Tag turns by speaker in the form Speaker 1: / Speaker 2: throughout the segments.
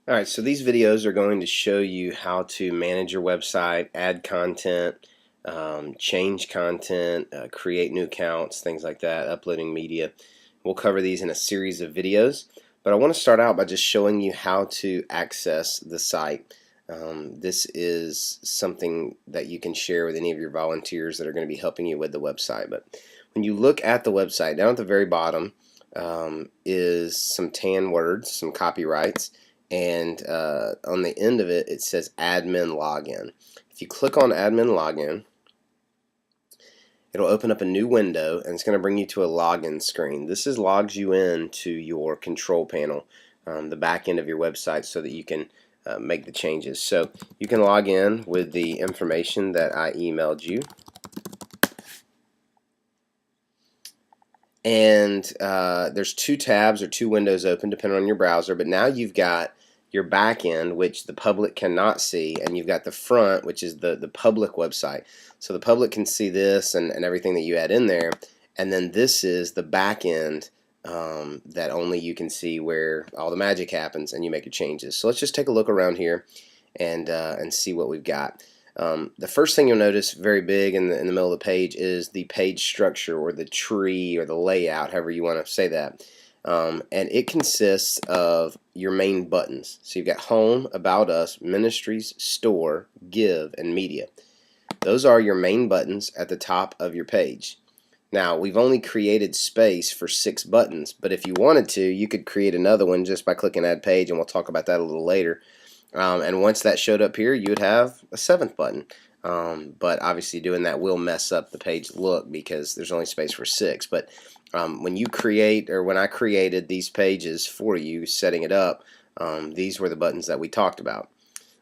Speaker 1: Alright, so these videos are going to show you how to manage your website, add content, change content, create new accounts, things like that, uploading media. We'll cover these in a series of videos, but I want to start out by just showing you how to access the site. This is something that you can share with any of your volunteers that are going to be helping you with the website. But when you look at the website, down at the very bottom is some tan words, some copyrights, and on the end of it, it says admin login. If you click on admin login, it'll open up a new window and it's going to bring you to a login screen. This logs you in to your control panel, the back end of your website, so that you can make the changes. So you can log in with the information that I emailed you. And there's two tabs or two windows open depending on your browser, but now you've got your back end, which the public cannot see, and you've got the front, which is the public website. So the public can see this and everything that you add in there, and then this is the back end that only you can see, where all the magic happens and you make your changes. So let's just take a look around here and see what we've got. The first thing you'll notice very big in the middle of the page is the page structure, or the tree, or the layout, however you want to say that. And it consists of your main buttons. So you've got Home, About Us, Ministries, Store, Give, and Media. Those are your main buttons at the top of your page. Now, we've only created space for 6 buttons, but if you wanted to, you could create another one just by clicking Add Page, and we'll talk about that a little later. And once that showed up here, you would have a 7th button. But obviously doing that will mess up the page look because there's only space for 6. But when you create, or when I created these pages for you, setting it up, these were the buttons that we talked about.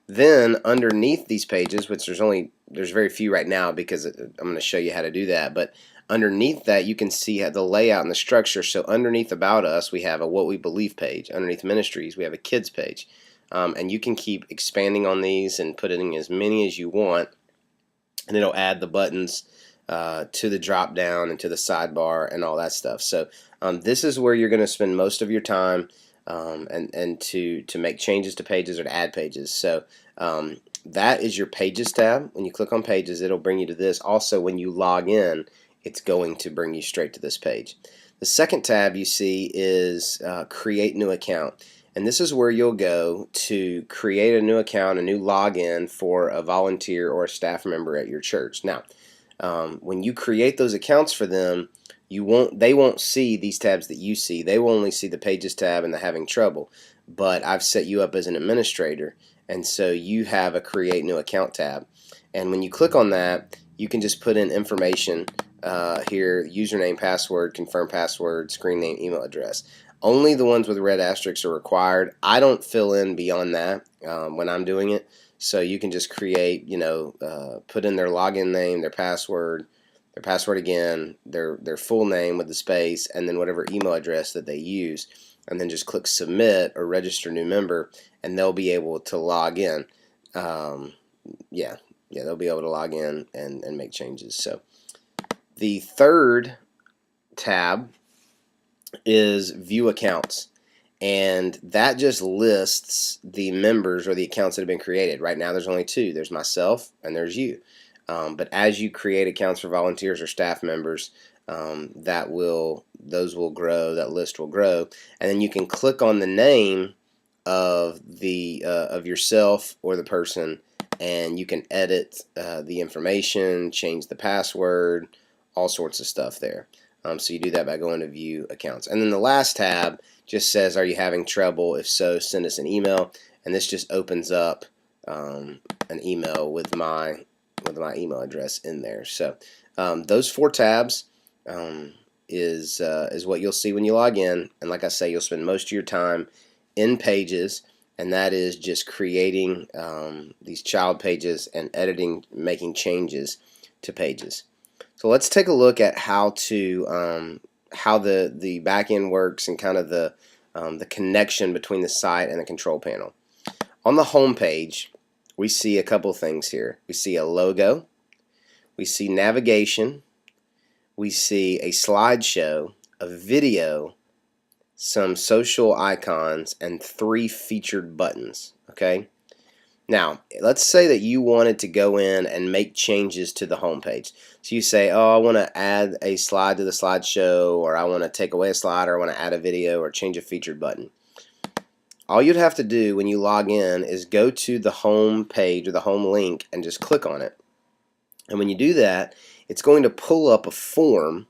Speaker 1: Then underneath these pages, which there's very few right now because I'm going to show you how to do that, but underneath that you can see the layout and the structure. So underneath About Us, we have a What We Believe page. Underneath Ministries, we have a Kids page. And you can keep expanding on these and putting as many as you want, and it'll add the buttons to the drop down and to the sidebar and all that stuff. So this is where you're going to spend most of your time, and to make changes to pages or to add pages. So that is your Pages tab. When you click on Pages, it'll bring you to this. Also, when you log in, it's going to bring you straight to this page. The second tab you see is Create New Account. And this is where you'll go to create a new account, a new login for a volunteer or a staff member at your church. Now, when you create those accounts for them, they won't see these tabs that you see. They will only see the Pages tab and the Having Trouble. But I've set you up as an administrator, and so you have a Create New Account tab. And when you click on that, you can just put in information here: username, password, confirm password, screen name, email address. Only the ones with red asterisks are required. I don't fill in beyond that when I'm doing it. So you can just create, put in their login name, their password again, their full name with the space, and then whatever email address that they use, and then just click Submit or Register New Member, and they'll be able to log in. Yeah, they'll be able to log in and make changes. So the third tab is View Accounts, and that just lists the members or the accounts that have been created. Right now there's only 2. There's myself and there's you. But as you create accounts for volunteers or staff members, those will grow, that list will grow, and then you can click on the name of of yourself or the person, and you can edit the information, change the password, all sorts of stuff there. So you do that by going to View Accounts. And then the last tab just says, are you having trouble? If so, send us an email. And this just opens up an email with my email address in there. So those 4 tabs is what you'll see when you log in. And like I say, you'll spend most of your time in Pages, and that is just creating these child pages and editing, making changes to pages. So let's take a look at how the back end works, and kind of the connection between the site and the control panel. On the home page, we see a couple things here. We see a logo, we see navigation, we see a slideshow, a video, some social icons, and 3 featured buttons. Okay. Now, let's say that you wanted to go in and make changes to the home page. So you say, oh, I want to add a slide to the slideshow, or I want to take away a slide, or I want to add a video, or change a featured button. All you'd have to do when you log in is go to the home page or the home link and just click on it. And when you do that, it's going to pull up a form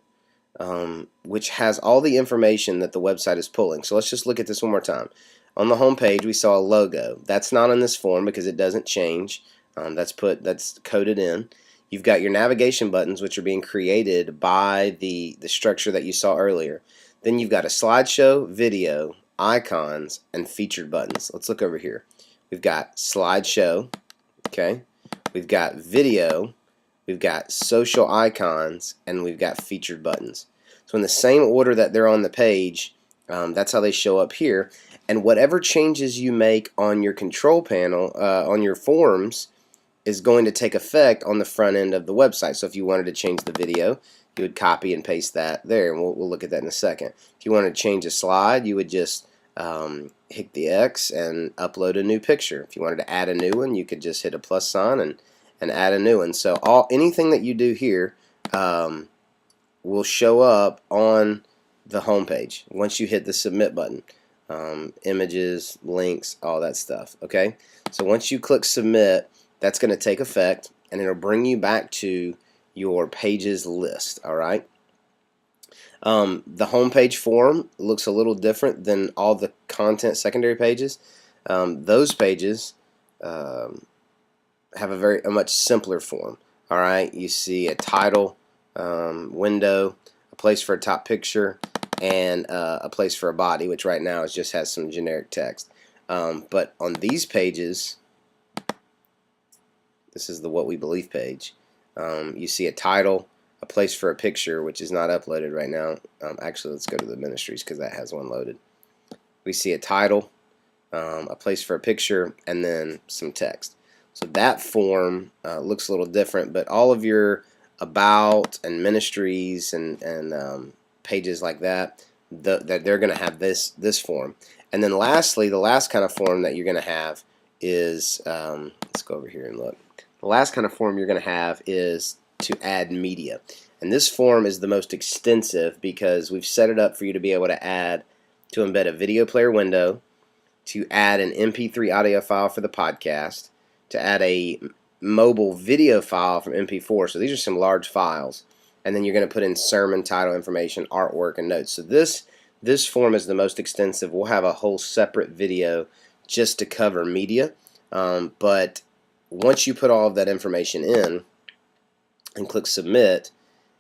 Speaker 1: which has all the information that the website is pulling. So let's just look at this one more time. On the home page, we saw a logo. That's not in this form because it doesn't change. That's coded in. You've got your navigation buttons, which are being created by the structure that you saw earlier. Then you've got a slideshow, video, icons, and featured buttons. Let's look over here. We've got slideshow. Okay. We've got video. We've got social icons, and we've got featured buttons. So in the same order that they're on the page, that's how they show up here. And whatever changes you make on your control panel, on your forms, is going to take effect on the front end of the website. So if you wanted to change the video, you would copy and paste that there, and we'll look at that in a second. If you wanted to change a slide, you would just hit the X and upload a new picture. If you wanted to add a new one, you could just hit a plus sign and add a new one. So anything that you do here will show up on the home page once you hit the submit button. Images, links, all that stuff. Okay, so once you click submit, that's going to take effect, and it'll bring you back to your pages list. All right. The home page form looks a little different than all the content secondary pages. Those pages have a much simpler form. All right, you see a title, window, a place for a top picture, and a place for a body, which right now just has some generic text. But on these pages, this is the What We Believe page, you see a title, a place for a picture, which is not uploaded right now. Actually, let's go to the ministries because that has one loaded. We see a title, a place for a picture, and then some text. So that form looks a little different, but all of your about and ministries and pages like that, they're going to have this form. And then lastly, the last kind of form that you're going to have is, let's go over here and look. The last kind of form you're going to have is to add media. And this form is the most extensive because we've set it up for you to be able to embed a video player window, to add an MP3 audio file for the podcast, to add a mobile video file from MP4. So these are some large files. And then you're going to put in sermon title information, artwork, and notes. So this form is the most extensive. We'll have a whole separate video just to cover media. But once you put all of that information in and click submit,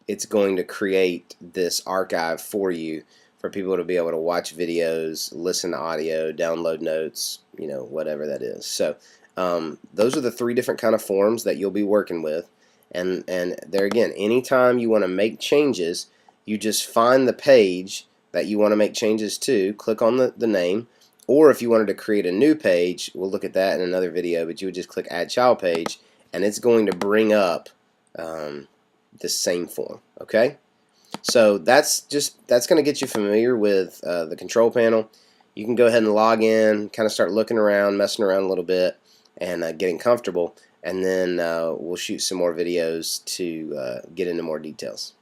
Speaker 1: it's going to create this archive for you for people to be able to watch videos, listen to audio, download notes, whatever that is. So those are the 3 different kind of forms that you'll be working with. And there again, anytime you want to make changes, you just find the page that you want to make changes to, click on the name, or if you wanted to create a new page, we'll look at that in another video, but you would just click Add Child Page, and it's going to bring up the same form. Okay, so that's going to get you familiar with the control panel. You can go ahead and log in, kind of start looking around, messing around a little bit, and getting comfortable, and then we'll shoot some more videos to get into more details.